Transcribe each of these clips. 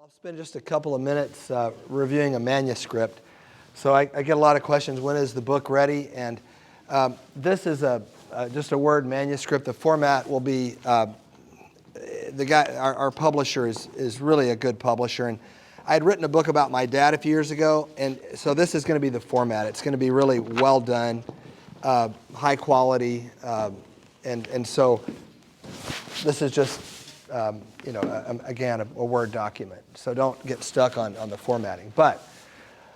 I'll spend just a couple of minutes reviewing a manuscript. So I get a lot of questions, when is the book ready? And this is just a Word manuscript. The format will be, our publisher is really a good publisher. And I had written a book about my dad a few years ago, and so this is going to be the format. It's going to be really well done, high quality, and so this is just, again, a Word document. So don't get stuck on the formatting. But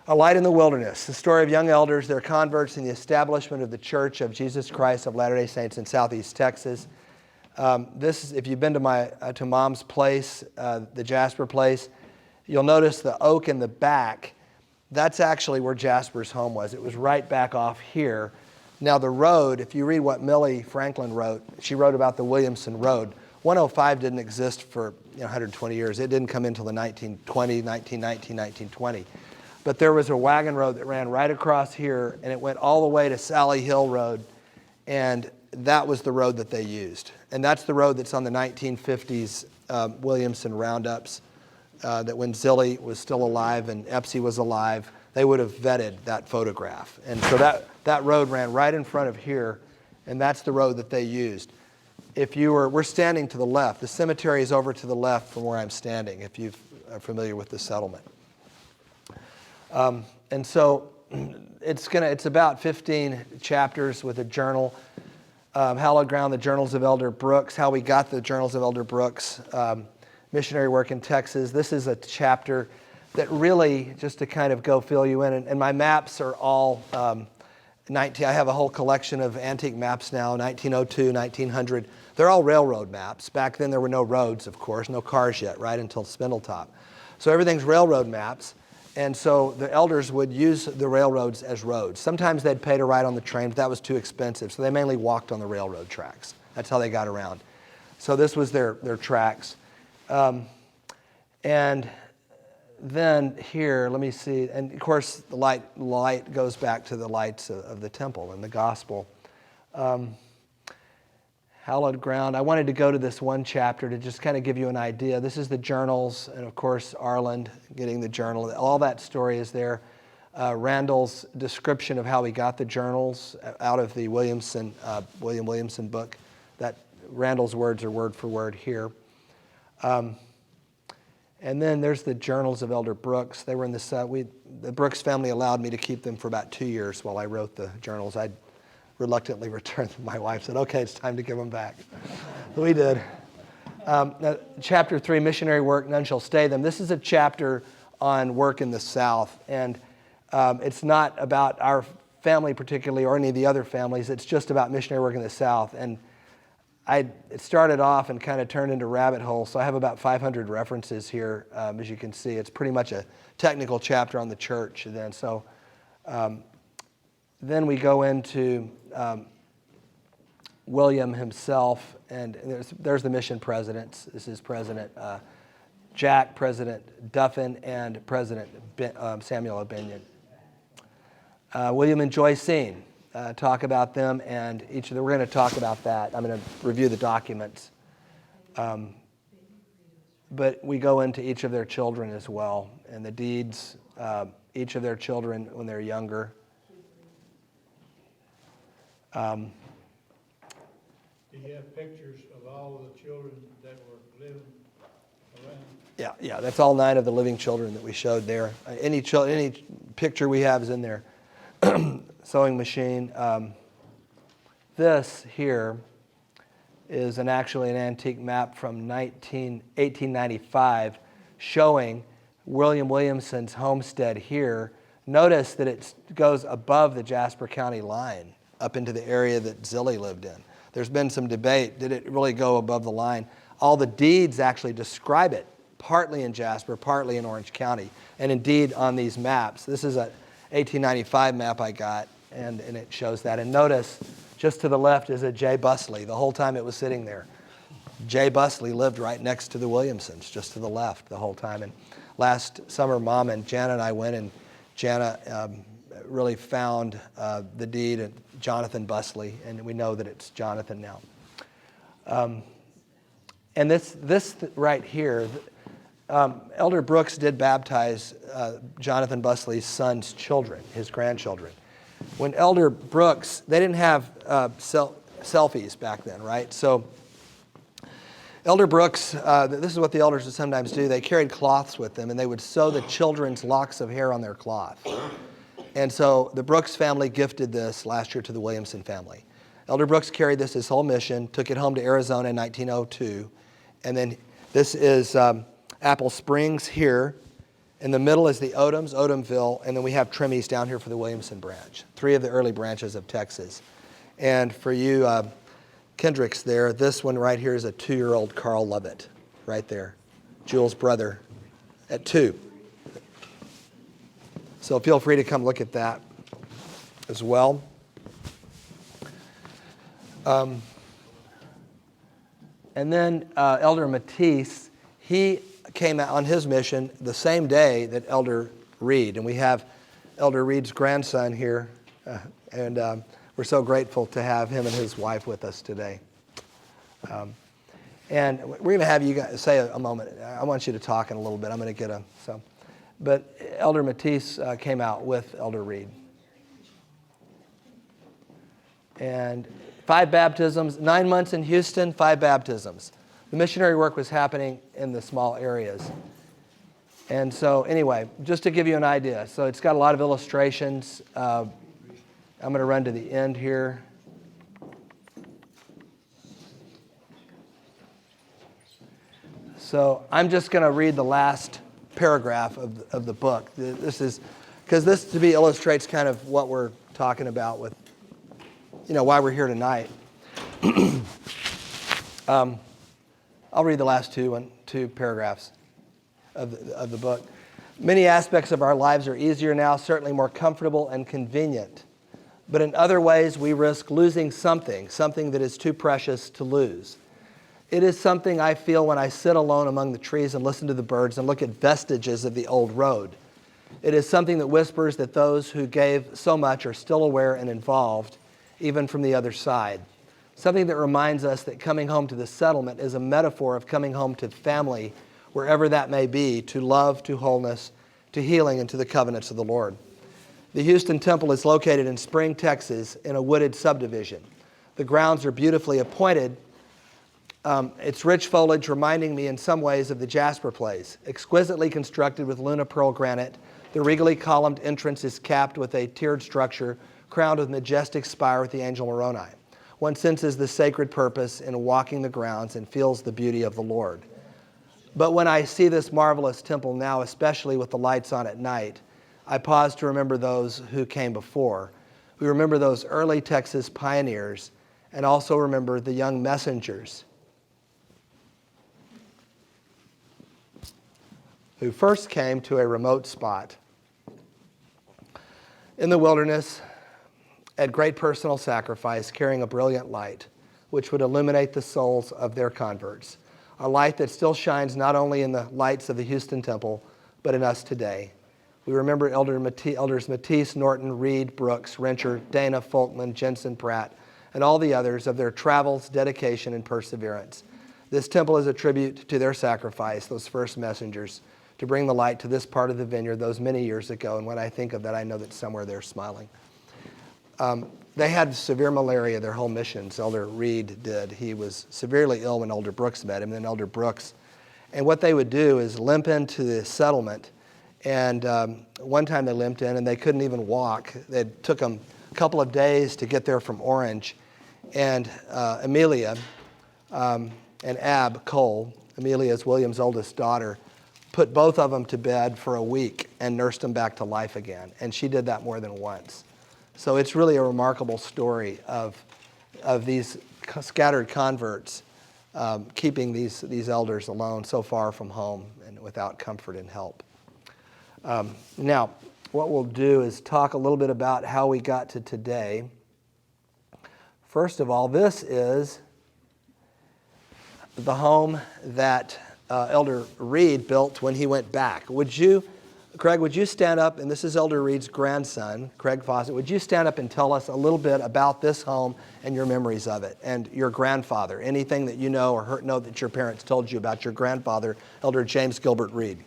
A Light in the Wilderness, the story of young elders, their converts, and the establishment of the Church of Jesus Christ of Latter-day Saints in Southeast Texas. This is, if you've been to Mom's place, the Jasper place, you'll notice the oak in the back. That's actually where Jasper's home was. It was right back off here. Now the road, if you read what Millie Franklin wrote, she wrote about the Williamson Road. 105 didn't exist for 120 years. It didn't come until the 1920. But there was a wagon road that ran right across here, and it went all the way to Sally Hill Road, and that was the road that they used. And that's the road that's on the 1950s Williamson roundups, that when Zilly was still alive and Epsy was alive, they would have vetted that photograph. And so that road ran right in front of here, and that's the road that they used. We're standing to the left. The cemetery is over to the left from where I'm standing, if you are familiar with the settlement. And so it's about 15 chapters with a journal. Hallowed Ground, the Journals of Elder Brooks, how we got the Journals of Elder Brooks, missionary work in Texas. This is a chapter that really, just to kind of go fill you in, and my maps are all, I have a whole collection of antique maps now, 1902, 1900. They're all railroad maps. Back then there were no roads, of course, no cars yet, right until Spindletop. So everything's railroad maps. And so the elders would use the railroads as roads. Sometimes they'd pay to ride on the train, but that was too expensive. So they mainly walked on the railroad tracks. That's how they got around. So this was their tracks. And then here, let me see. And of course, the light goes back to the lights of the temple and the gospel. Hallowed Ground. I wanted to go to this one chapter to just kind of give you an idea. This is the journals, and of course, Arland getting the journal. All that story is there. Randall's description of how he got the journals out of the William Williamson book. That Randall's words are word for word here. And then there's the Journals of Elder Brooks. They were in the Brooks family allowed me to keep them for about 2 years while I wrote the journals. I reluctantly returned them. My wife said, okay, it's time to give them back. We did. Now, chapter 3, missionary work, none shall stay them. This is a chapter on work in the South. And it's not about our family particularly or any of the other families. It's just about missionary work in the South. And it started off and kind of turned into rabbit hole. So I have about 500 references here, as you can see. It's pretty much a technical chapter on the church. And then so then we go into William himself, and there's the mission presidents. This is President Jack, President Duffin, and President Samuel O'Binion. William and Joissine, talk about them, and each of them, we're going to talk about that. I'm going to review the documents. But we go into each of their children as well, and the deeds, each of their children when they're younger. Do you have pictures of all of the children that were living around? Yeah, that's all 9 of the living children that we showed there. Any picture we have is in there. Sewing machine. This here is actually an antique map from 1895 showing William Williamson's homestead here. Notice that it goes above the Jasper County line up into the area that Zilly lived in. There's been some debate. Did it really go above the line? All the deeds actually describe it, partly in Jasper, partly in Orange County. And indeed, on these maps, this is a 1895 map I got, and it shows that. And notice, just to the left is a J. Busley. The whole time it was sitting there. J. Busley lived right next to the Williamsons, just to the left the whole time. And last summer, Mom and Jana and I went, and Jana really found the deed at Jonathan Busley, and we know that it's Jonathan now. And this right here, Elder Brooks did baptize Jonathan Busley's son's children, his grandchildren. When Elder Brooks, they didn't have selfies back then, right? So Elder Brooks, this is what the elders would sometimes do. They carried cloths with them, and they would sew the children's locks of hair on their cloth. And so the Brooks family gifted this last year to the Williamson family. Elder Brooks carried this his whole mission, took it home to Arizona in 1902. And then this is Apple Springs here. In the middle is the Odoms, Odomville, and then we have Trimmies down here for the Williamson branch, 3 of the early branches of Texas. And for you Kendricks there, this one right here is a 2-year-old Carl Lovett, right there, Jules' brother, at 2. So feel free to come look at that as well. And then Elder Matisse, he came out on his mission the same day that Elder Reed. And we have Elder Reed's grandson here. And we're so grateful to have him and his wife with us today. And we're going to have you guys say a moment. I want you to talk in a little bit. I'm going to get a... But Elder Matisse came out with Elder Reed. And 5 baptisms, 9 months in Houston, 5 baptisms. The missionary work was happening in the small areas. And so anyway, just to give you an idea. So it's got a lot of illustrations. I'm going to run to the end here. So I'm just going to read the last paragraph of the book. This is, because this to me illustrates kind of what we're talking about with, why we're here tonight. I'll read the last two paragraphs of the book. Many aspects of our lives are easier now, certainly more comfortable and convenient. But in other ways, we risk losing something that is too precious to lose. It is something I feel when I sit alone among the trees and listen to the birds and look at vestiges of the old road. It is something that whispers that those who gave so much are still aware and involved, even from the other side. Something that reminds us that coming home to the settlement is a metaphor of coming home to family, wherever that may be, to love, to wholeness, to healing, and to the covenants of the Lord. The Houston Temple is located in Spring, Texas, in a wooded subdivision. The grounds are beautifully appointed. Its rich foliage reminding me in some ways of the Jasper Place. Exquisitely constructed with Luna Pearl granite, the regally columned entrance is capped with a tiered structure crowned with majestic spire with the angel Moroni. One senses the sacred purpose in walking the grounds and feels the beauty of the Lord. But when I see this marvelous temple now, especially with the lights on at night, I pause to remember those who came before. We remember those early Texas pioneers and also remember the young messengers who first came to a remote spot in the wilderness at great personal sacrifice, carrying a brilliant light which would illuminate the souls of their converts, a light that still shines not only in the lights of the Houston Temple, but in us today. We remember Elders Matisse, Norton, Reed, Brooks, Rencher, Dana, Folkman, Jensen, Pratt, and all the others of their travels, dedication, and perseverance. This temple is a tribute to their sacrifice, those first messengers, to bring the light to this part of the vineyard those many years ago. And when I think of that, I know that somewhere they're smiling. They had severe malaria their whole missions. Elder Reed did. He was severely ill when Elder Brooks met him. And then Elder Brooks. And what they would do is limp into the settlement. And one time they limped in and they couldn't even walk. It took them a couple of days to get there from Orange. And Amelia and Ab Cole, Amelia's William's oldest daughter, put both of them to bed for a week and nursed them back to life again. And she did that more than once. So it's really a remarkable story of these scattered converts keeping these elders alone so far from home and without comfort and help. Now, what we'll do is talk a little bit about how we got to today. First of all, this is the home that Elder Reed built when he went back. Would you Craig, would you stand up, and this is Elder Reed's grandson, Craig Fawcett. Would you stand up and tell us a little bit about this home and your memories of it, and your grandfather? Anything that you know or know that your parents told you about your grandfather, Elder James Gilbert Reed.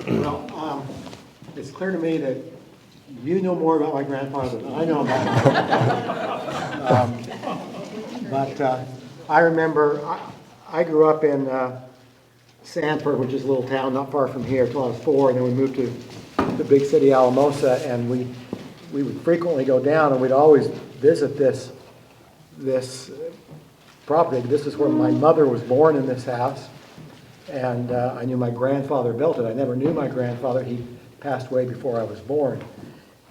Well, it's clear to me that you know more about my grandfather than I know about him. But I remember, I grew up in Sanford, which is a little town not far from here, until I was 4, and then we moved to the big city, Alamosa, and we would frequently go down, and we'd always visit this property. This is where my mother was born, in this house, and I knew my grandfather built it. I never knew my grandfather. He passed away before I was born.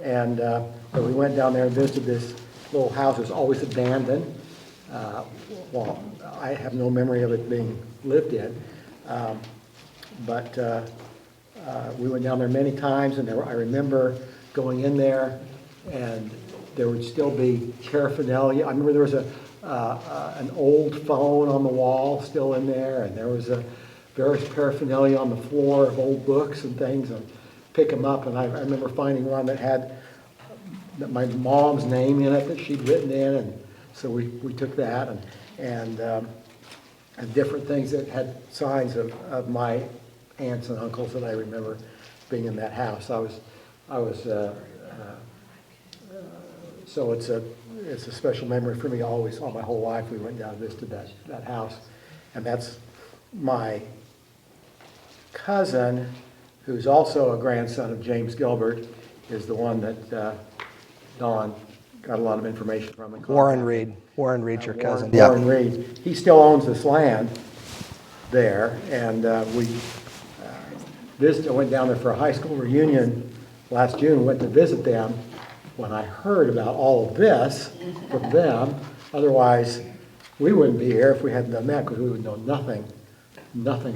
And but we went down there and visited this little house. It was always abandoned. Well, I have no memory of it being lived in. But we went down there many times, and I remember going in there, and there would still be paraphernalia. I remember there was an old phone on the wall still in there, and there was various paraphernalia on the floor of old books and things, and pick them up. And I remember finding one that had my mom's name in it that she'd written in, and so we took that, and different things that had signs of my aunts and uncles that I remember being in that house. So it's a special memory for me always. All my whole life we went down and visited that house. And that's my cousin, who's also a grandson of James Gilbert, is the one that Don got a lot of information from. Warren Reed. Warren Reed's your cousin. Warren Reed. He still owns this land there, and we visited. I went down there for a high school reunion last June. Went to visit them when I heard about all of this from them. Otherwise, we wouldn't be here if we hadn't done that, because we would know nothing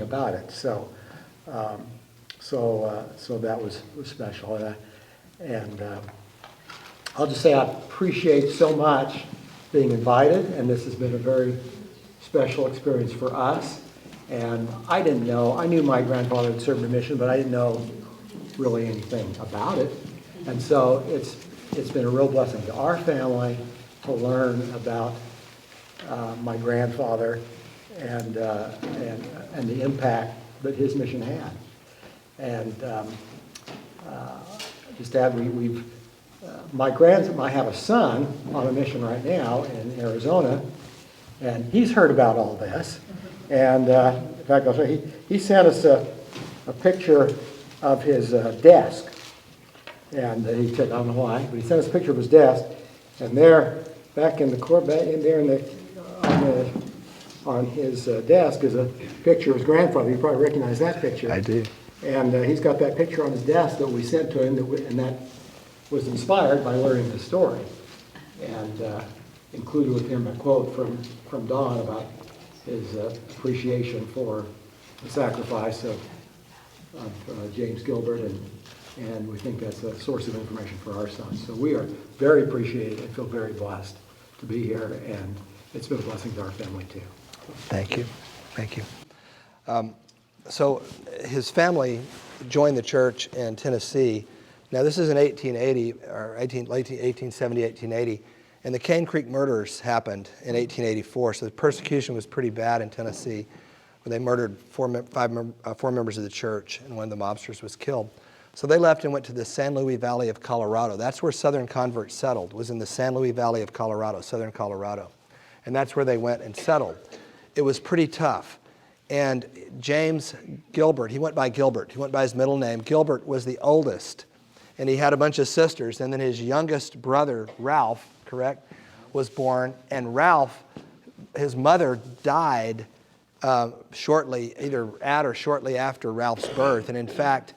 about it. So that was special, and I'll just say I appreciate so much being invited, and this has been a very special experience for us. And I didn't know, I knew my grandfather had served a mission, but I didn't know really anything about it. And so it's been a real blessing to our family to learn about my grandfather and the impact that his mission had. And just to add, I have a son on a mission right now in Arizona, and he's heard about all this. And in fact, I'll show you, he sent us a picture of his desk. And he said, I don't know why, but he sent us a picture of his desk. And there, back in the court, back in there on his desk is a picture of his grandfather. You probably recognize that picture. I do. And he's got that picture on his desk that we sent to him, and that was inspired by learning the story. And included with him a quote from Don about his appreciation for the sacrifice of James Gilbert, and we think that's a source of information for our son. So we are very appreciated and feel very blessed to be here, and it's been a blessing to our family too. Thank you. Thank you. So his family joined the church in Tennessee. Now this is in 1880, or late 1870, 1880, and the Cane Creek murders happened in 1884, so the persecution was pretty bad in Tennessee, where they murdered four members of the church, and one of the mobsters was killed. So they left and went to the San Luis Valley of Colorado. That's where Southern converts settled, was in the San Luis Valley of Colorado, Southern Colorado. And that's where they went and settled. It was pretty tough. And James Gilbert, he went by Gilbert. He went by his middle name. Gilbert was the oldest, and he had a bunch of sisters. And then his youngest brother, Ralph, correct, was born. And Ralph, his mother died shortly, either at or shortly after Ralph's birth. And in fact,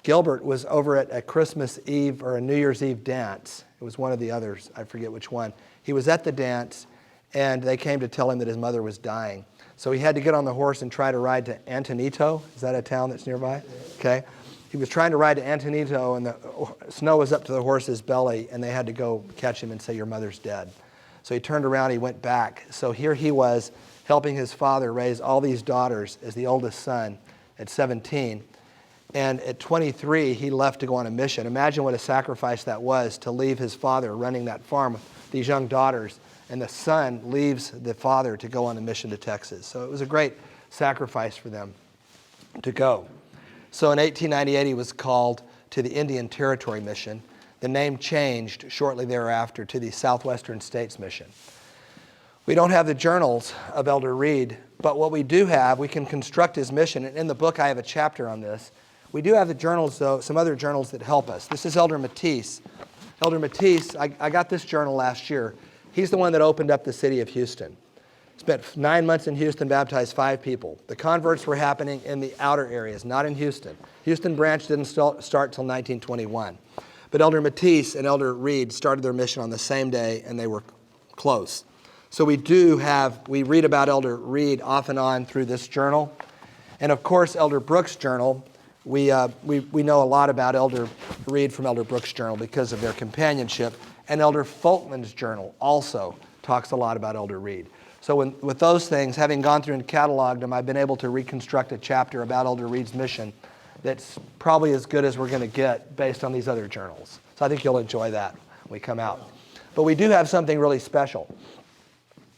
Gilbert was over at a Christmas Eve or a New Year's Eve dance. It was one of the others, I forget which one. He was at the dance, and they came to tell him that his mother was dying. So he had to get on the horse and try to ride to Antonito. Is that a town that's nearby? Okay. He was trying to ride to Antonito, and the snow was up to the horse's belly, and they had to go catch him and say, your mother's dead. So he turned around, he went back. So here he was helping his father raise all these daughters as the oldest son, at 17. And at 23, he left to go on a mission. Imagine what a sacrifice that was to leave his father running that farm with these young daughters. And the son leaves the father to go on a mission to Texas. So it was a great sacrifice for them to go. So in 1898, he was called to the Indian Territory Mission. The name changed shortly thereafter to the Southwestern States Mission. We don't have the journals of Elder Reed, but what we do have, we can construct his mission. And in the book, I have a chapter on this. We do have the journals, though, some other journals that help us. This is Elder Matisse. Elder Matisse, I got this journal last year. He's the one that opened up the city of Houston. Spent 9 months in Houston, baptized 5 people. The converts were happening in the outer areas, not in Houston. Houston branch didn't start till 1921. But Elder Matisse and Elder Reed started their mission on the same day, and they were close. So we read about Elder Reed off and on through this journal. And of course, Elder Brooks' journal, we know a lot about Elder Reed from Elder Brooks' journal because of their companionship. And Elder Folkman's journal also talks a lot about Elder Reed. So with those things, having gone through and cataloged them, I've been able to reconstruct a chapter about Elder Reed's mission that's probably as good as we're going to get based on these other journals. So I think you'll enjoy that when we come out. But we do have something really special.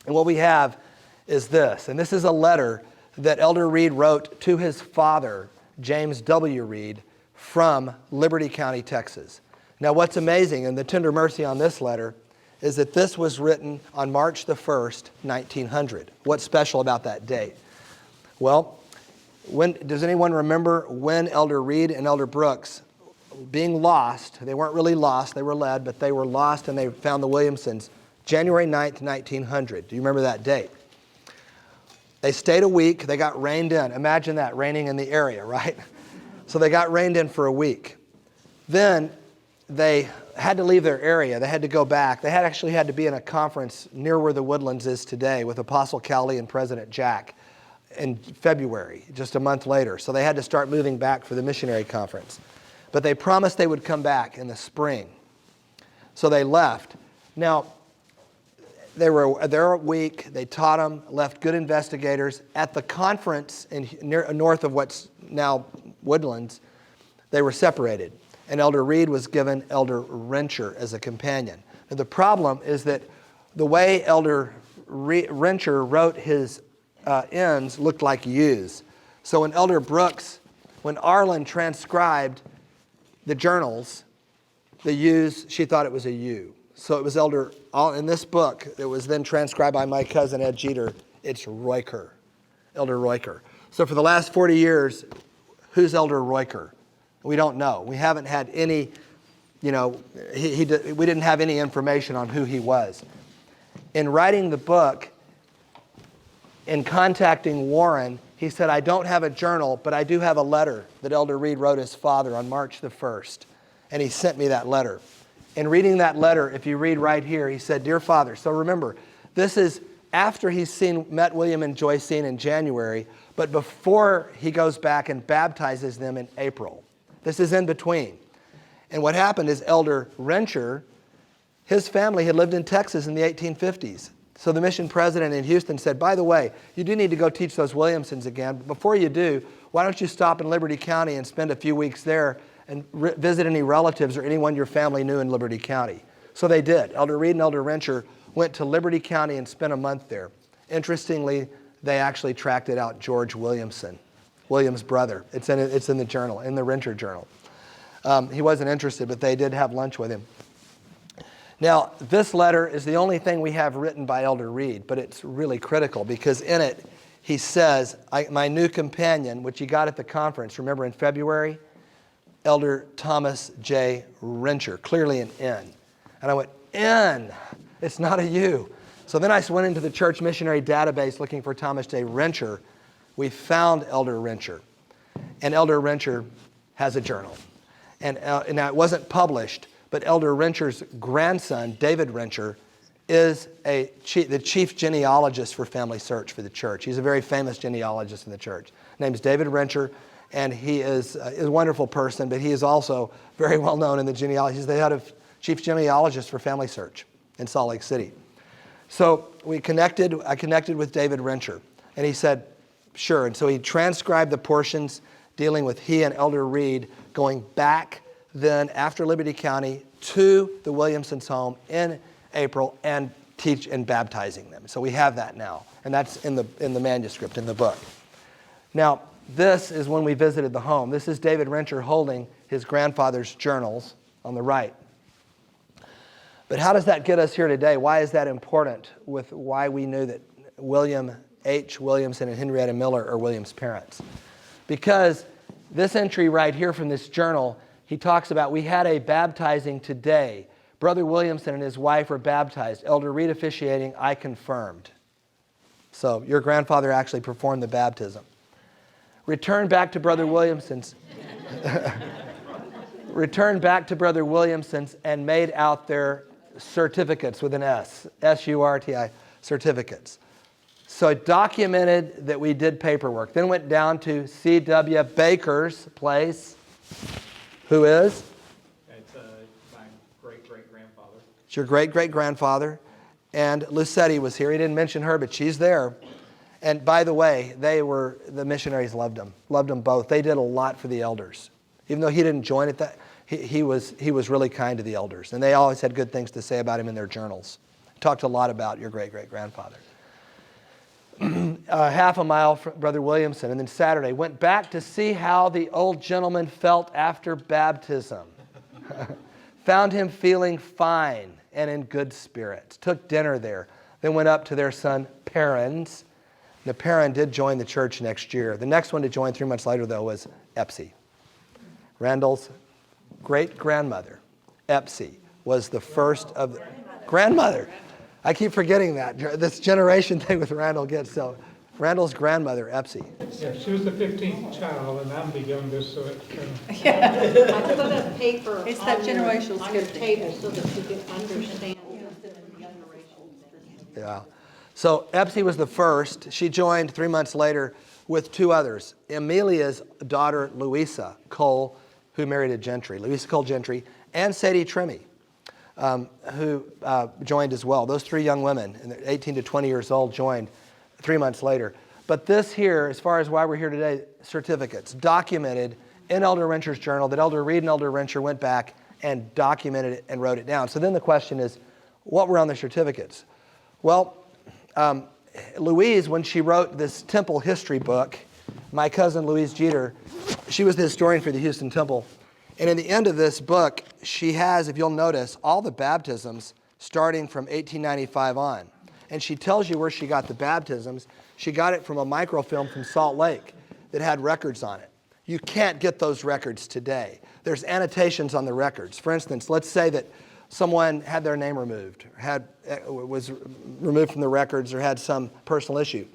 And what we have is this. And this is a letter that Elder Reed wrote to his father, James W. Reed, from Liberty County, Texas. Now what's amazing, and the tender mercy on this letter, is that this was written on March the 1st, 1900. What's special about that date? Well, does anyone remember when Elder Reed and Elder Brooks, being lost, they weren't really lost, they were led, but they were lost and they found the Williamsons, January 9th, 1900. Do you remember that date? They stayed a week, they got rained in. Imagine that, raining in the area, right? So they got rained in for a week. Then they had to leave their area. They had to go back. They actually had to be in a conference near where the Woodlands is today with Apostle Cowley and President Jack in February, just a month later. So they had to start moving back for the missionary conference. But they promised they would come back in the spring. So they left. Now, they were there a week. They taught them, left good investigators. At the conference north of what's now Woodlands, they were separated. And Elder Reed was given Elder Rencher as a companion. Now, the problem is that the way Elder Rencher wrote his N's looked like U's. So when Elder Brooks, when Arlen transcribed the journals, the U's, she thought it was a U. So it was in this book that was then transcribed by my cousin Ed Jeter, it's Royker, Elder Royker. So for the last 40 years, who's Elder Royker? We don't know. We haven't had any, we didn't have any information on who he was. In writing the book, in contacting Warren, he said, I don't have a journal, but I do have a letter that Elder Reed wrote his father on March the 1st. And he sent me that letter. In reading that letter, if you read right here, he said, Dear Father, so remember, this is after he's met William and Joissine in January, but before he goes back and baptizes them in April. This is in between. And what happened is Elder Rencher, his family had lived in Texas in the 1850s. So the mission president in Houston said, by the way, you do need to go teach those Williamsons again. But before you do, why don't you stop in Liberty County and spend a few weeks there and visit any relatives or anyone your family knew in Liberty County. So they did. Elder Reed and Elder Rencher went to Liberty County and spent a month there. Interestingly, they actually tracked it out George Williamson, William's brother. It's in the journal, in the Rencher journal. He wasn't interested, but they did have lunch with him. Now, this letter is the only thing we have written by Elder Reed, but it's really critical because in it he says, my new companion, which he got at the conference, remember in February, Elder Thomas J. Rencher, clearly an N. And I went, N, it's not a U. So then I went into the church missionary database looking for Thomas J. Rencher. We found Elder Rencher. And Elder Rencher has a journal. And now it wasn't published, but Elder Rencher's grandson, David Rencher, is the chief genealogist for Family Search for the church. He's a very famous genealogist in the church. His name is David Rencher, and he is a wonderful person, but he is also very well known in the genealogy. He's the head of chief genealogist for Family Search in Salt Lake City. So I connected with David Rencher, and he said, sure. And so he transcribed the portions dealing with he and Elder Reed going back then after Liberty County to the Williamsons' home in April and teach and baptizing them. So we have that now, and that's in the manuscript, in the book. Now, this is when we visited the home. This is David Rencher holding his grandfather's journals on the right. But how does that get us here today? Why is that important with why we knew that William H. Williamson and Henrietta Miller are William's parents? Because this entry right here from this journal, he talks about, we had a baptizing today. Brother Williamson and his wife were baptized. Elder Reed officiating, I confirmed. So your grandfather actually performed the baptism. Returned back to Brother Williamson's. Returned back to Brother Williamson's and made out their certificates with an S. S-U-R-T-I, certificates. So it documented that we did paperwork. Then went down to C.W. Baker's place. Who is? It's my great-great-grandfather. It's your great-great-grandfather. And Lucetti was here. He didn't mention her, but she's there. And by the way, the missionaries loved them both. They did a lot for the elders. Even though he didn't join it, he was really kind to the elders. And they always had good things to say about him in their journals. Talked a lot about your great-great-grandfather. Half a mile from Brother Williamson. And then Saturday, went back to see how the old gentleman felt after baptism. Found him feeling fine and in good spirits. Took dinner there. Then went up to their son, Perrin's. The Perrin did join the church next year. The next one to join 3 months later, though, was Epsy. Randall's great-grandmother, Epsy, was the first of the grandmother. I keep forgetting that. This generation thing with Randall gets so. Randall's grandmother, Epsy. Yeah, she was the 15th child, and I'm the youngest, so it I put a paper It's that on your generational shifting. table so that you can understand. Yeah. So Epsy was the first. She joined 3 months later with two others. Amelia's daughter, Louisa Cole, who married a Gentry, Louisa Cole Gentry, and Sadie Trimmy, who joined as well. Those three young women, 18 to 20 years old, joined 3 months later. But this here, as far as why we're here today, certificates, documented in Elder Rencher's journal that Elder Reed and Elder Rencher went back and documented it and wrote it down. So then the question is, what were on the certificates? Well, Louise, when she wrote this temple history book, my cousin Louise Jeter, she was the historian for the Houston Temple. And in the end of this book, she has, if you'll notice, all the baptisms starting from 1895 on. And she tells you where she got the baptisms. She got it from a microfilm from Salt Lake that had records on it. You can't get those records today. There's annotations on the records. For instance, let's say that someone had their name removed, was removed from the records, or had some personal issue.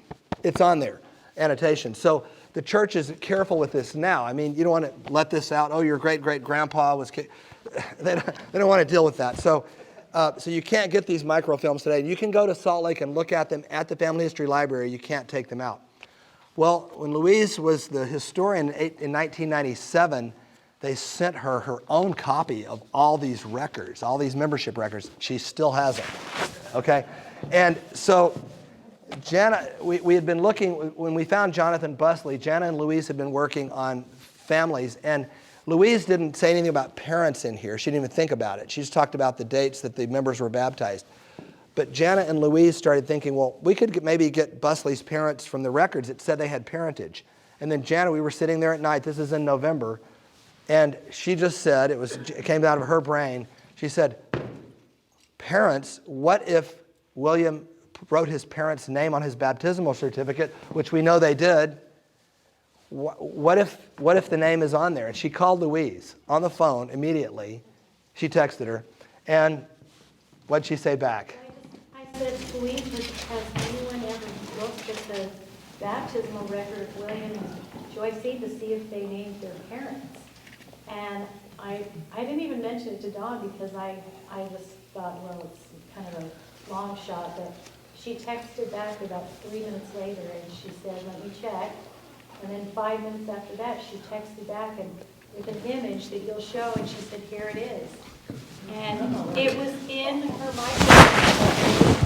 It's on there, annotation. So the church is careful with this now. I mean, you don't want to let this out. Oh, your great-great-grandpa was... They don't want to deal with that. So you can't get these microfilms today. You can go to Salt Lake and look at them at the Family History Library. You can't take them out. Well, when Louise was the historian in 1997, they sent her her own copy of all these records, all these membership records. She still has them, okay? And so Jana, we had been looking, when we found Jonathan Busley, Jana and Louise had been working on families, and Louise didn't say anything about parents in here. She didn't even think about it. She just talked about the dates that the members were baptized. But Jana and Louise started thinking, well, we could maybe get Busley's parents from the records that said they had parentage. And then Jana, we were sitting there at night, this is in November, and she just said, it came out of her brain, she said, parents, what if William wrote his parents' name on his baptismal certificate, which we know they did? What if the name is on there? And she called Louise on the phone immediately. She texted her, and what'd she say back? I said, Louise, has anyone ever looked at the baptismal record of William and Joissine to see if they named their parents? And I didn't even mention it to Dawn because I just thought, well, it's kind of a long shot. But she texted back about 3 minutes later, and she said, let me check. And then 5 minutes after that, she texted back and with an image that you'll show, and she said, here it is. And it was in her microphone.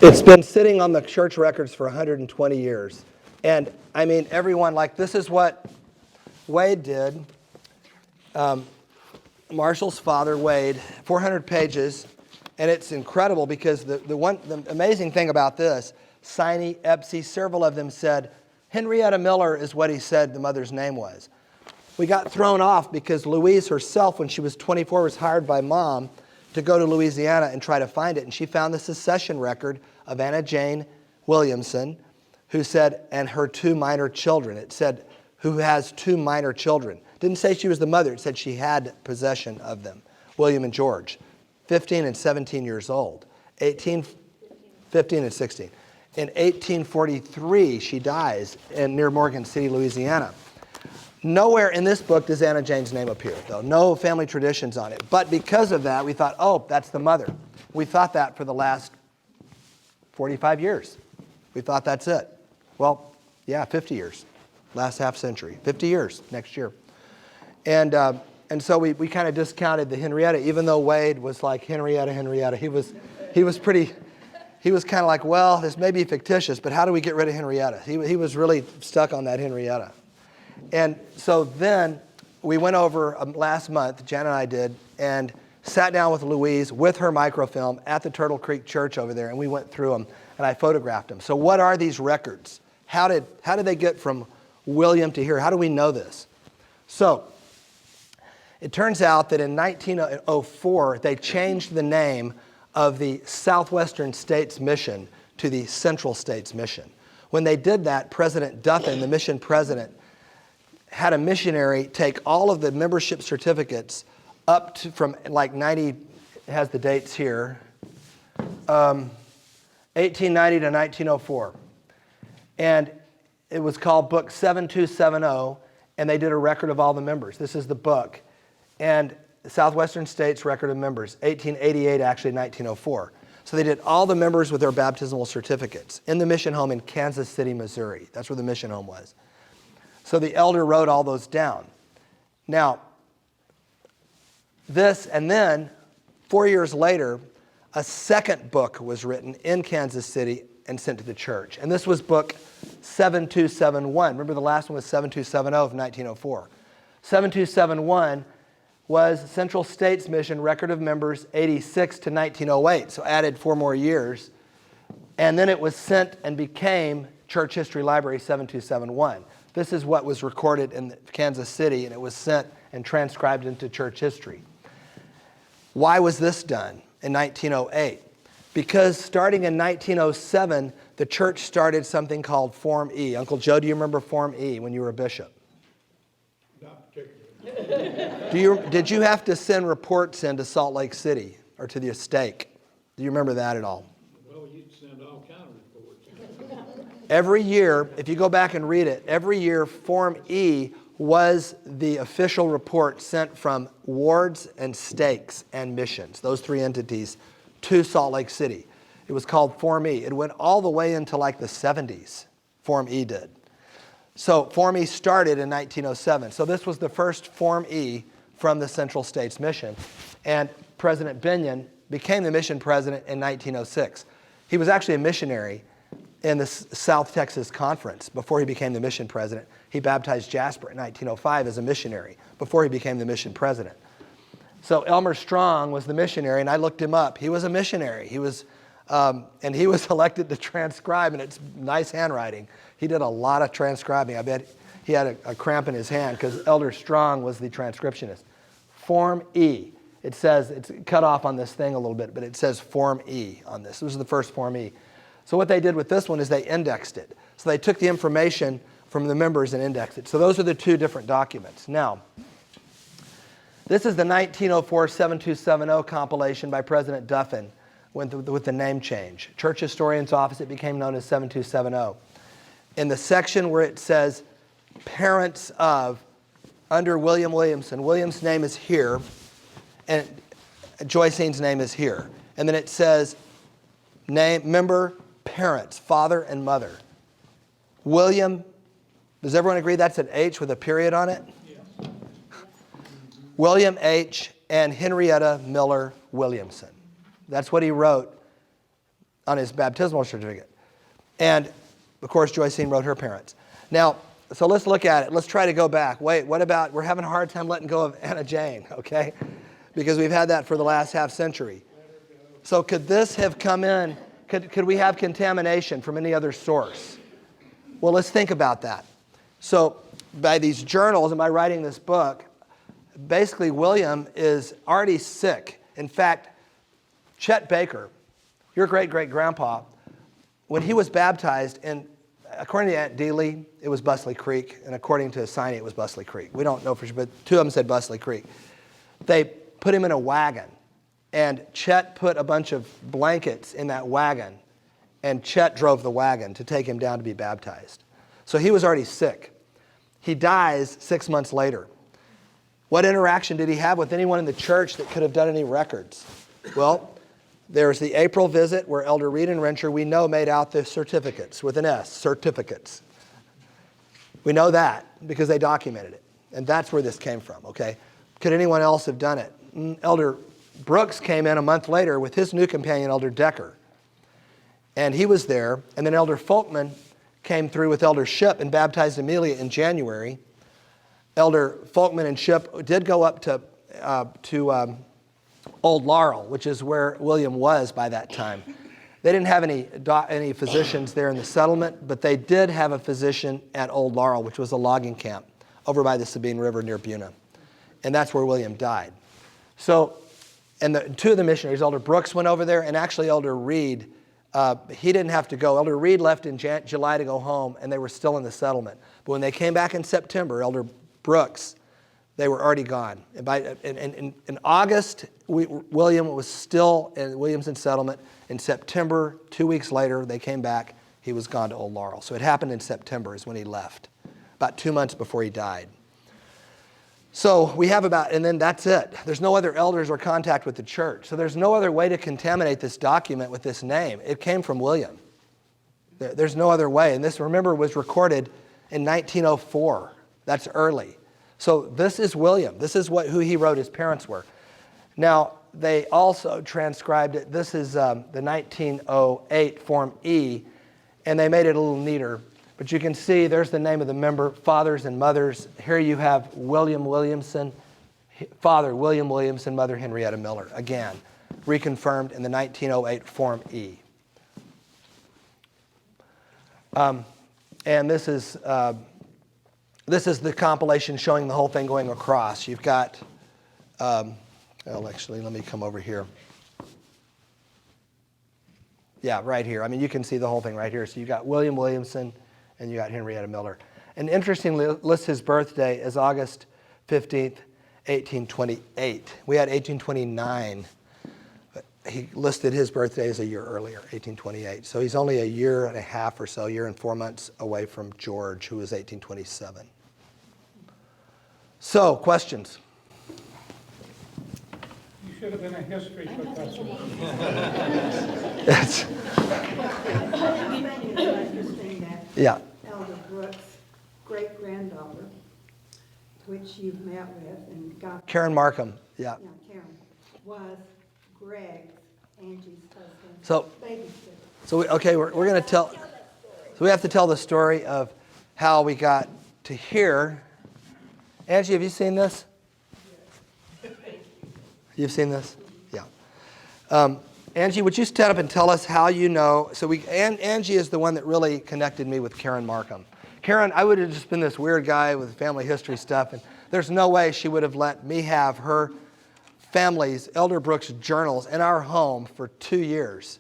It's been sitting on the church records for 120 years. And I mean, everyone, like, this is what Wade did. Marshall's father, Wade, 400 pages. And it's incredible because the amazing thing about this, Sine, Epsi, several of them said, Henrietta Miller is what he said the mother's name was. We got thrown off because Louise herself, when she was 24, was hired by Mom to go to Louisiana and try to find it. And she found the secession record of Anna Jane Williamson, who said, and her 2 minor children. It said, who has 2 minor children. Didn't say she was the mother. It said she had possession of them. William and George, 15 and 17 years old. 15 and 16. In 1843, she dies near Morgan City, Louisiana. Nowhere in this book does Anna Jane's name appear, though. No family traditions on it. But because of that, we thought, oh, that's the mother. We thought that for the last 45 years. We thought that's it. Well, yeah, 50 years. Last half century. 50 years next year. And so we kind of discounted the Henrietta, even though Wade was like, Henrietta. He was kind of like, well, this may be fictitious, but how do we get rid of Henrietta? He was really stuck on that Henrietta. And so then we went over last month, Jan and I did, and sat down with Louise with her microfilm at the Turtle Creek Church over there, and we went through them, and I photographed them. So what are these records? How did they get from William to here? How do we know this? So it turns out that in 1904, they changed the name of the Southwestern States Mission to the Central States Mission. When they did that, President Duffin, the mission president, had a missionary take all of the membership certificates up to from like 90, it has the dates here, 1890 to 1904. And it was called Book 7270, and they did a record of all the members. This is the book. And Southwestern States Record of Members, 1888, actually 1904. So they did all the members with their baptismal certificates in the mission home in Kansas City, Missouri. That's where the mission home was. So the elder wrote all those down. Now, this, and then 4 years later, a second book was written in Kansas City and sent to the church. And this was book 7271. Remember the last one was 7270 of 1904. 7271 was Central States Mission Record of Members 86 to 1908, so added 4 more years. And then it was sent and became Church History Library 7271. This is what was recorded in Kansas City, and it was sent and transcribed into church history. Why was this done in 1908? Because starting in 1907, the church started something called Form E. Uncle Joe, do you remember Form E when you were a bishop? Not particularly. Did you have to send reports into Salt Lake City or to the stake? Do you remember that at all? Well, you'd send all kind of reports. Every year, if you go back and read it, every year Form E was the official report sent from wards and stakes and missions, those 3 entities, to Salt Lake City. It was called Form E. It went all the way into like the 70s, Form E did. So Form E started in 1907. So this was the first Form E from the Central States Mission. And President Binion became the mission president in 1906. He was actually a missionary in the South Texas Conference before he became the mission president. He baptized Jasper in 1905 as a missionary before he became the mission president. So Elmer Strong was the missionary, and I looked him up. He was a missionary. He was, and he was elected to transcribe, and it's nice handwriting. He did a lot of transcribing. I bet he had a cramp in his hand because Elder Strong was the transcriptionist. Form E. It says, it's cut off on this thing a little bit, but it says Form E on this. This was the first Form E. So what they did with this one is they indexed it. So they took the information from the members and indexed it. So those are the 2 different documents. Now, this is the 1904 7270 compilation by President Duffin with the name change. Church Historian's Office, it became known as 7270. In the section where it says parents of, under William Williamson, William's name is here, and Joissine's name is here. And then it says name, member, parents, father and mother. William, does everyone agree that's an H with a period on it? Yes. William H. and Henrietta Miller Williamson. That's what he wrote on his baptismal certificate. And, of course, Joissine wrote her parents. Now, so let's look at it. Let's try to go back. Wait, what about, we're having a hard time letting go of Anna Jane, okay? Because we've had that for the last half century. So could this have come in, could we have contamination from any other source? Well, let's think about that. So by these journals and by writing this book, basically William is already sick. In fact, Chet Baker, your great-great-grandpa, when he was baptized, and according to Aunt Dealey, it was Busley Creek, and according to Siney, it was Busley Creek. We don't know for sure, but two of them said Busley Creek. They put him in a wagon, and Chet put a bunch of blankets in that wagon, and Chet drove the wagon to take him down to be baptized. So he was already sick. He dies 6 months later. What interaction did he have with anyone in the church that could have done any records? Well, there's the April visit where Elder Reed and Rencher, we know, made out the certificates with an S, certificates. We know that because they documented it. And that's where this came from, okay? Could anyone else have done it? Elder Brooks came in a month later with his new companion, Elder Decker. And he was there. And then Elder Folkman came through with Elder Shipp and baptized Amelia in January. Elder Folkman and Shipp did go up to Old Laurel, which is where William was by that time. They didn't have any physicians there in the settlement, but they did have a physician at Old Laurel, which was a logging camp over by the Sabine River near Buna. And that's where William died. So, and two of the missionaries, Elder Brooks went over there, and actually Elder Reed, he didn't have to go. Elder Reed left in July to go home, and they were still in the settlement. But when they came back in September, Elder Brooks, they were already gone. In August, William was still in Williamson settlement. In September, 2 weeks later, they came back. He was gone to Old Laurel. So it happened in September is when he left, about 2 months before he died. So we have and then that's it. There's no other elders or contact with the church. So there's no other way to contaminate this document with this name. It came from William. There's no other way. And this, remember, was recorded in 1904. That's early. So this is William. This is who he wrote his parents were. Now, they also transcribed it. This is the 1908 Form E, and they made it a little neater. But you can see there's the name of the member, fathers and mothers. Here you have William Williamson, father William Williamson, mother Henrietta Miller. Again, reconfirmed in the 1908 Form E. And this is the compilation showing the whole thing going across. You've got, well, actually, let me come over here. Yeah, right here. I mean, you can see the whole thing right here. So you've got William Williamson, and you got Henrietta Miller. And interestingly, lists his birthday as August 15th, 1828. We had 1829. But he listed his birthday as a year earlier, 1828. So he's only a year and a half or so, a year and 4 months away from George, who was 1827. So, questions? You should have been a history professor. Yes. Interesting that Yeah. Elder Brooks' great-granddaughter, which you've met with and got. Karen Markham. Yeah. Yeah, Karen, was Greg's, Angie's husband. So, Babysitter. so we're going to tell. So we have to tell the story of how we got to here. Angie, have you seen this? You've seen this? Yeah. Angie, would you stand up and tell us how you know? So Angie is the one that really connected me with Karen Markham. Karen, I would have just been this weird guy with family history stuff, and there's no way she would have let me have her family's, Elder Brooks' journals in our home for 2 years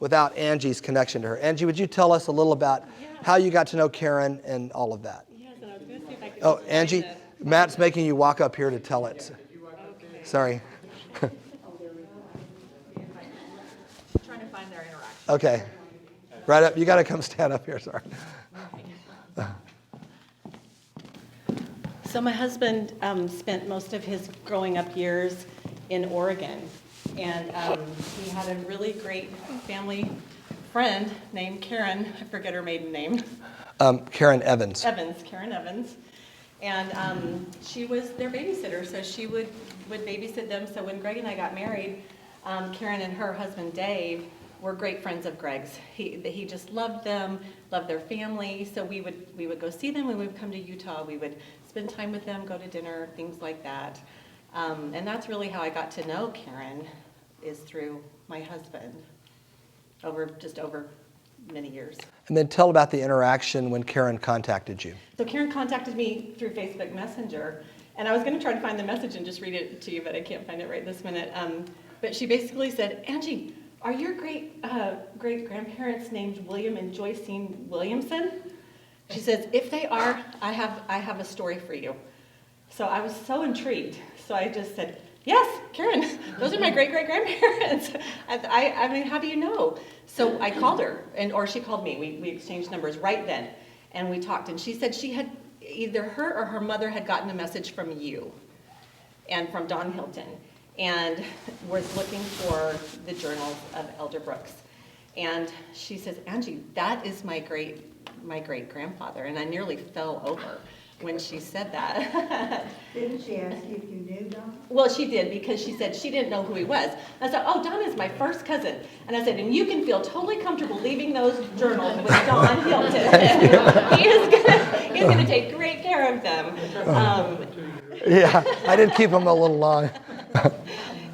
without Angie's connection to her. Angie, would you tell us a little about how you got to know Karen and all of that? Yes, and I was going to see if I could. Oh, explain Angie, this. Matt's making you walk up here to tell it. Okay. Sorry. Trying to find their interaction. Okay. Right up. You got to come stand up here. Sorry. So my husband spent most of his growing up years in Oregon, and he had a really great family friend named Karen. I forget her maiden name. Karen Evans. Karen Evans. And she was their babysitter, so she would babysit them. So when Greg and I got married, Karen and her husband Dave were great friends of Greg's. He just loved them, loved their family. So we would go see them when we would come to Utah. We would spend time with them, go to dinner, things like that. And that's really how I got to know Karen, is through my husband over many years. And then tell about the interaction when Karen contacted you. So Karen contacted me through Facebook Messenger, and I was going to try to find the message and just read it to you, but I can't find it right this minute. But she basically said, Angie, are your great-grandparents named William and Joissine Williamson? She says, if they are, I have a story for you. So I was so intrigued. So I just said, yes, Karen, those are my great-great-grandparents. I mean, how do you know? So I called her, or she called me. We exchanged numbers right then, and we talked. And she said she had, either her or her mother had gotten a message from you and from Don Hilton, and was looking for the journals of Elder Brooks. And she says, Angie, that is my great-grandfather. And I nearly fell over when she said that. Didn't she ask you if you knew Don? Well, she did, because she said she didn't know who he was. I said, oh, Don is my first cousin. And I said, and you can feel totally comfortable leaving those journals with Don Hilton. He's gonna take great care of them. Yeah, I did keep them a little long.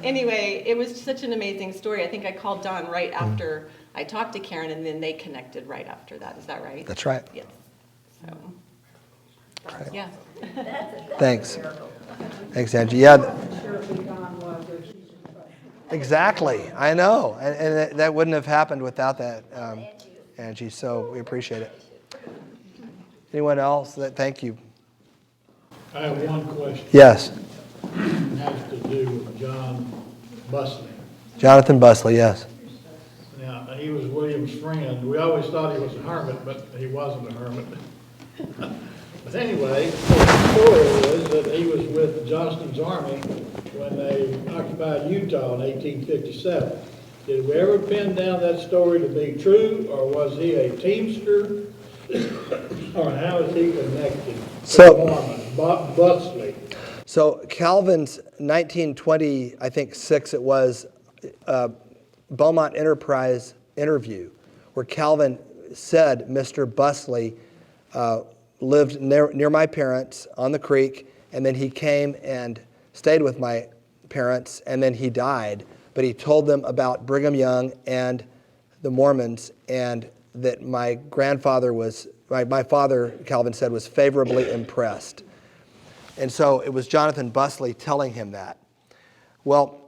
Anyway, it was such an amazing story. I think I called Don right after I talked to Karen, and then they connected right after that. Is that right? That's right. Yes. So, Right. yeah. Thanks. Thanks, Angie. Yeah, I'm sure who Don was, or she should. exactly. I know. And that wouldn't have happened without that, Angie, so we appreciate it. Anyone else? Thank you. I have one question. Yes. It has to do with John Busley. Jonathan Busley, yes. Now, he was William's friend. We always thought he was a hermit, but he wasn't a hermit. But anyway, the story is that he was with Johnston's army when they occupied Utah in 1857. Did we ever pin down that story to be true, or was he a teamster, or how is he connected to Mormon? Busley. So Calvin's 1920, I think 6 it was, Beaumont Enterprise interview, where Calvin said Mr. Busley lived near my parents on the creek, and then he came and stayed with my parents, and then he died. But he told them about Brigham Young and the Mormons, and that my grandfather was, my father, Calvin said, was favorably impressed. And so it was Jonathan Busley telling him that. Well,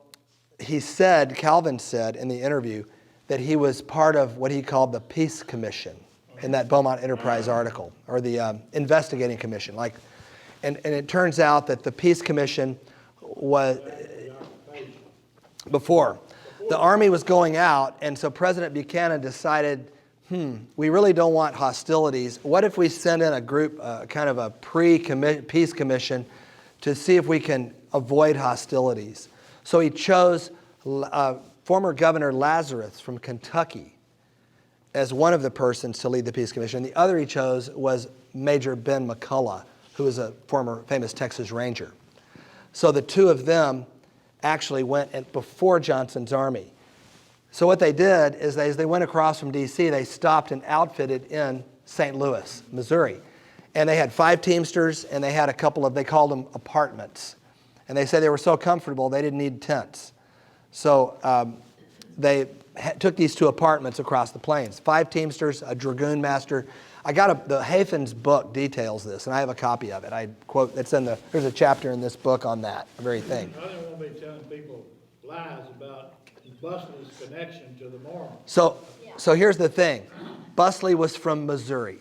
Calvin said in the interview that he was part of what he called the Peace Commission in that Beaumont Enterprise article, or the investigating commission. And it turns out that the Peace Commission was before. The army was going out, and so President Buchanan decided, we really don't want hostilities. What if we send in a group, kind of a pre-peace commission, to see if we can avoid hostilities? So he chose former Governor Lazarus from Kentucky as one of the persons to lead the Peace Commission. The other he chose was Major Ben McCullough, who was a former famous Texas Ranger. So the two of them actually went before Johnston's army. So what they did is as they went across from D.C., they stopped and outfitted in St. Louis, Missouri. And they had 5 teamsters, and they had a couple of, they called them apartments. And they said they were so comfortable they didn't need tents. So they took these 2 apartments across the plains. 5 teamsters, a dragoon master. The Hafan's book details this, and I have a copy of it. I quote, there's a chapter in this book on that very thing. I didn't want to be telling people lies about Busley's connection to the Mormons. So here's the thing. Busley was from Missouri.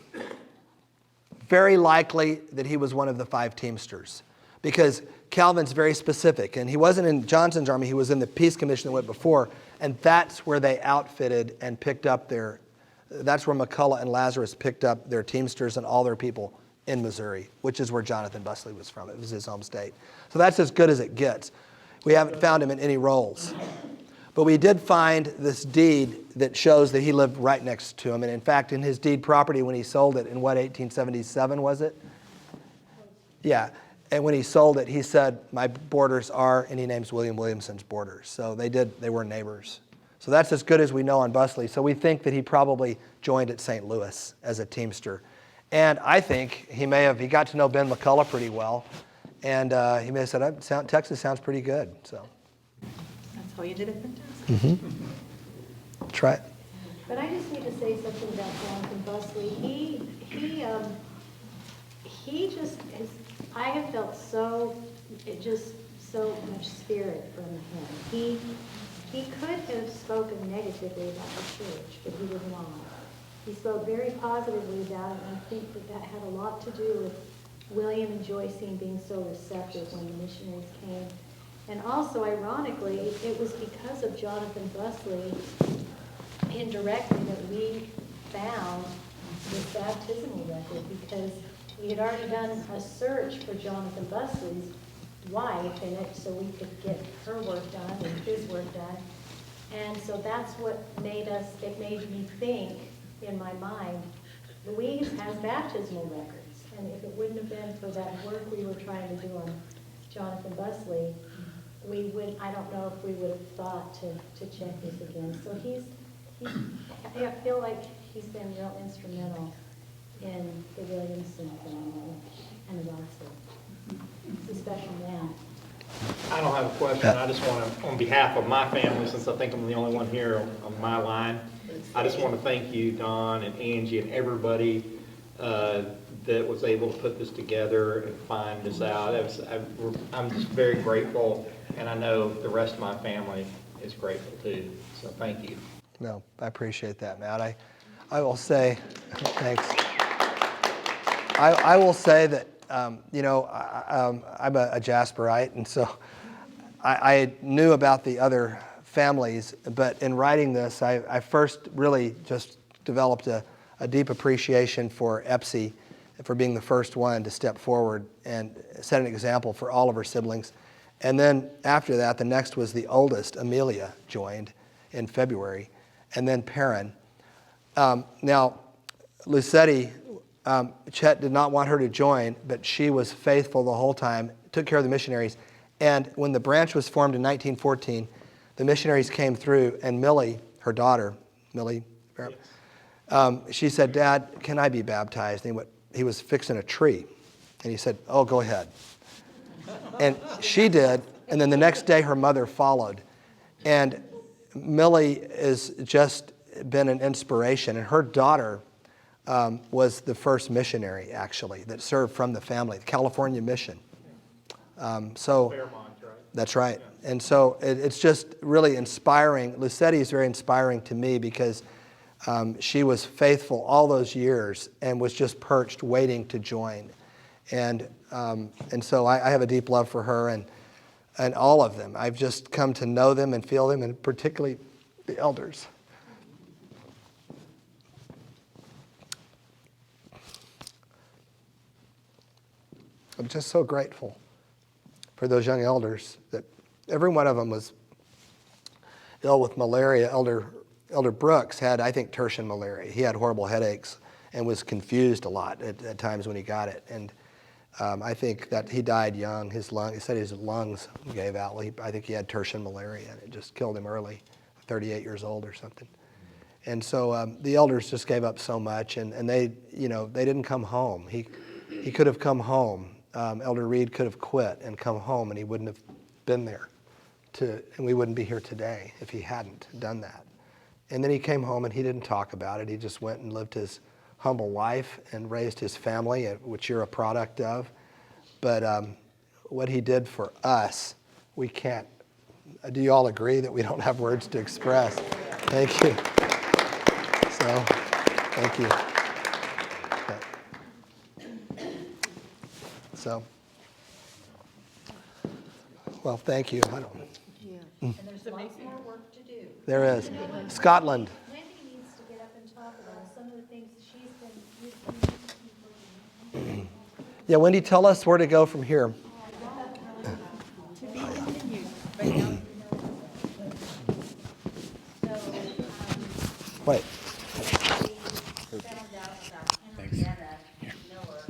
Very likely that he was one of the 5 teamsters, because Calvin's very specific, and he wasn't in Johnston's army, he was in the Peace Commission that went before, and that's where they outfitted and picked up that's where McCullough and Lazarus picked up their teamsters and all their people in Missouri, which is where Jonathan Busley was from. It was his home state. So that's as good as it gets. We haven't found him in any rolls. But we did find this deed that shows that he lived right next to him. And in fact, in his deed property, when he sold it in 1877 was it? Yeah. And when he sold it, he said, my borders are, and he names William Williamson's borders. So they were neighbors. So that's as good as we know on Busley. So we think that he probably joined at St. Louis as a Teamster. And I think he got to know Ben McCullough pretty well. And he may have said, Texas sounds pretty good. So That's how you did it in Texas. try it. But I just need to say something about Jonathan Busley. He just is, I have felt so much spirit from him. He could have spoken negatively about the church, but he did not. He spoke very positively about it, and I think that had a lot to do with William and Joissine being so receptive when the missionaries came. And also, ironically, it was because of Jonathan Busley indirectly that we found this baptismal record, because we had already done a search for Jonathan Busley's wife in it so we could get her work done and his work done. And so that's what made me think in my mind, Louise has baptismal records. And if it wouldn't have been for that work we were trying to do on Jonathan Busley, I don't know if we would have thought to check this again. So I feel like he's been real instrumental in the Williamson family and the Busley. He's a special man. I don't have a question. I just want to, on behalf of my family, since I think I'm the only one here on my line, I just want to thank you, Don and Angie, and everybody that was able to put this together and find this out. I'm just very grateful, and I know the rest of my family is grateful too. So thank you. No, I appreciate that, Matt. I will say, thanks. I will say that, I'm a Jasperite, and so I knew about the other families, but in writing this, I first really just developed a deep appreciation for Epsie, for being the first one to step forward and set an example for all of her siblings. And then after that, the next was the oldest, Amelia, joined in February, and then Perrin. Now, Lucetti, Chet did not want her to join, but she was faithful the whole time, took care of the missionaries. And when the branch was formed in 1914, the missionaries came through, and Millie, her daughter, Millie, she said, Dad, can I be baptized? And he was fixing a tree. And he said, oh, go ahead. And she did, and then the next day her mother followed. And Millie has just been an inspiration, and her daughter was the first missionary, actually, that served from the family, the California Mission. Fairmont, right? That's right. And so it's just really inspiring. Lucetti is very inspiring to me because she was faithful all those years and was just perched waiting to join. And so I have a deep love for her and all of them. I've just come to know them and feel them, and particularly the elders. I'm just so grateful for those young elders that every one of them was ill with malaria. Elder Brooks had, I think, tertian malaria. He had horrible headaches and was confused a lot at times when he got it. And I think that he died young. He said his lungs gave out. I think he had tertian malaria, and it just killed him early, 38 years old or something. And so the elders just gave up so much, and they didn't come home. He could have come home. Elder Reed could have quit and come home, and he wouldn't have been there, and we wouldn't be here today if he hadn't done that. And then he came home, and he didn't talk about it. He just went and lived his humble life and raised his family, which you're a product of. But what he did for us, we can't. Do you all agree that we don't have words to express? Thank you. So, thank you. So, well, thank you. I don't. And there's lots more work to do. There is. Scotland. Wendy needs to get up and talk about some of the things she's been. Yeah, Wendy, tell us where to go from here. To be continued. Right now. Wait. We found out about Henrietta Miller,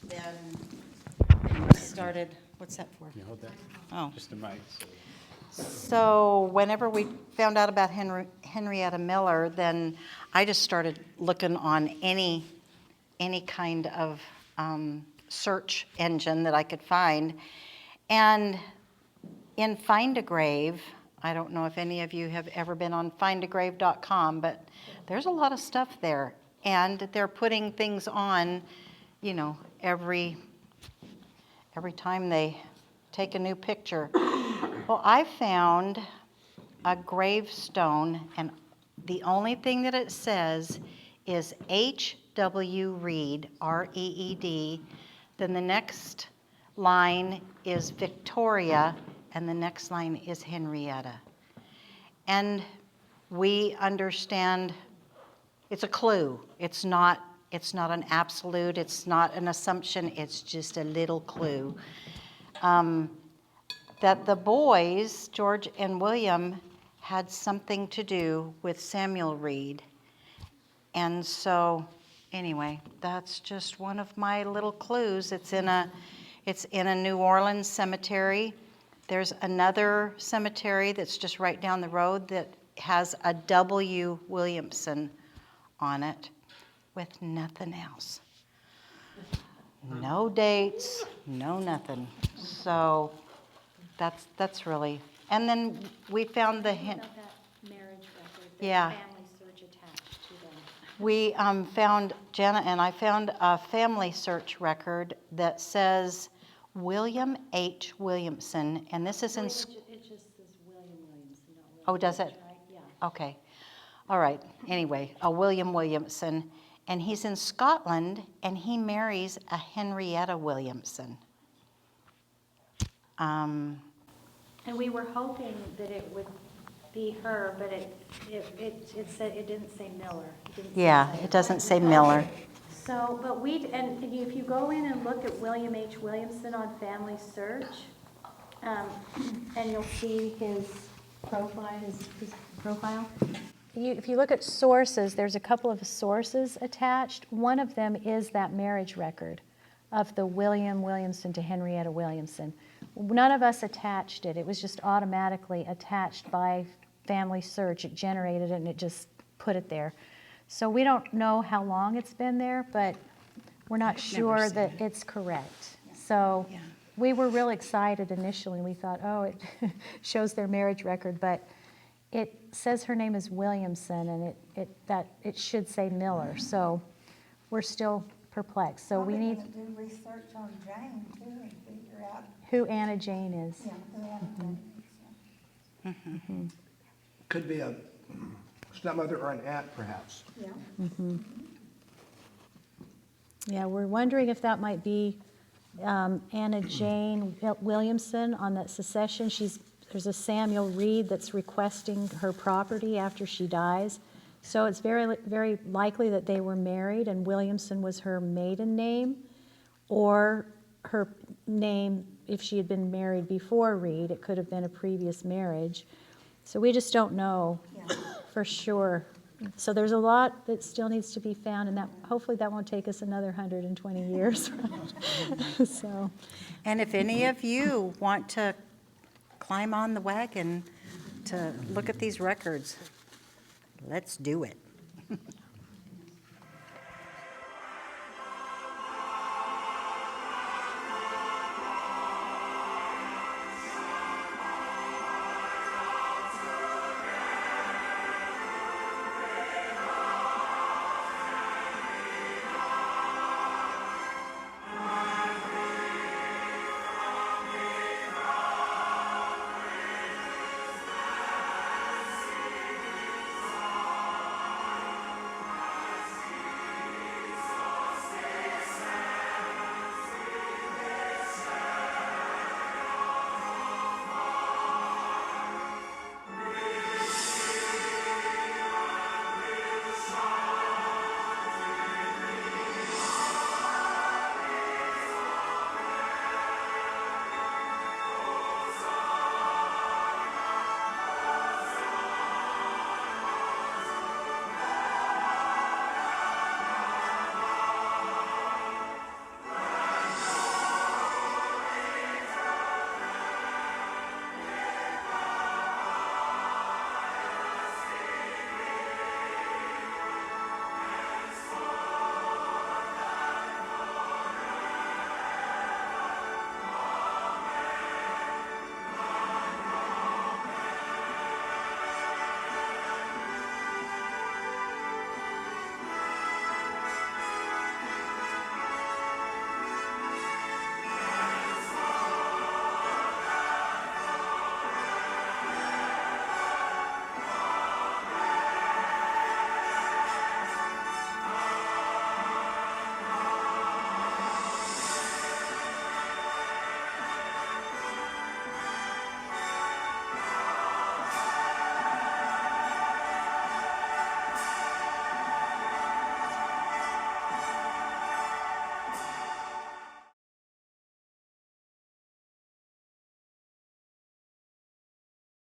then Started, what's that for? Can you hold that? Oh. Just a mic. So whenever we found out about Henrietta Miller, then I just started looking on any kind of search engine that I could find. And in Find a Grave, I don't know if any of you have ever been on findagrave.com, but there's a lot of stuff there. And they're putting things on, you know, every time they take a new picture. Well, I found a gravestone, and the only thing that it says is H.W. Reed, R-E-E-D. Then the next line is Victoria, and the next line is Henrietta. And we understand it's a clue. It's not an absolute, it's not an assumption, it's just a little clue. That the boys, George and William, had something to do with Samuel Reed. And so, anyway, that's just one of my little clues. It's in a New Orleans cemetery. There's another cemetery that's just right down the road that has a W. Williamson on it with nothing else. No dates, no nothing. So that's really, and then we found the hint. About that marriage record, the Yeah. family search attached to them. We found, Jana and I found a family search record that says William H. Williamson, and this is in, It just says William Williamson, not William. Oh, does it? George, right? Yeah. okay, all right, anyway, a William Williamson, and he's in Scotland, and he marries a Henrietta Williamson. And we were hoping that it would be her, but it said, it didn't say Miller. Yeah, it doesn't say Miller. So, but and if you go in and look at William H. Williamson on Family Search, and you'll see his profile. If you look at sources, there's a couple of sources attached. One of them is that marriage record of the William Williamson to Henrietta Williamson. None of us attached it. It was just automatically attached by Family Search. It generated it and it just put it there. So we don't know how long it's been there, but we're not sure that it's correct. So we were real excited initially. We thought, oh, it shows their marriage record, but it says her name is Williamson, and it should say Miller. So we're still perplexed. So we need Probably gonna do research on Jane too and figure out, who Anna Jane is. yeah, who Anna Jane is. Could be a stepmother or an aunt, perhaps. Yeah. Yeah, we're wondering if that might be Anna Jane Williamson on that secession. There's a Samuel Reed that's requesting her property after she dies. So it's very, very likely that they were married and Williamson was her maiden name, or her name, if she had been married before Reed, it could have been a previous marriage. So we just don't know for sure. So there's a lot that still needs to be found, and that hopefully that won't take us another 120 years. So, And if any of you want to climb on the wagon to look at these records, let's do it.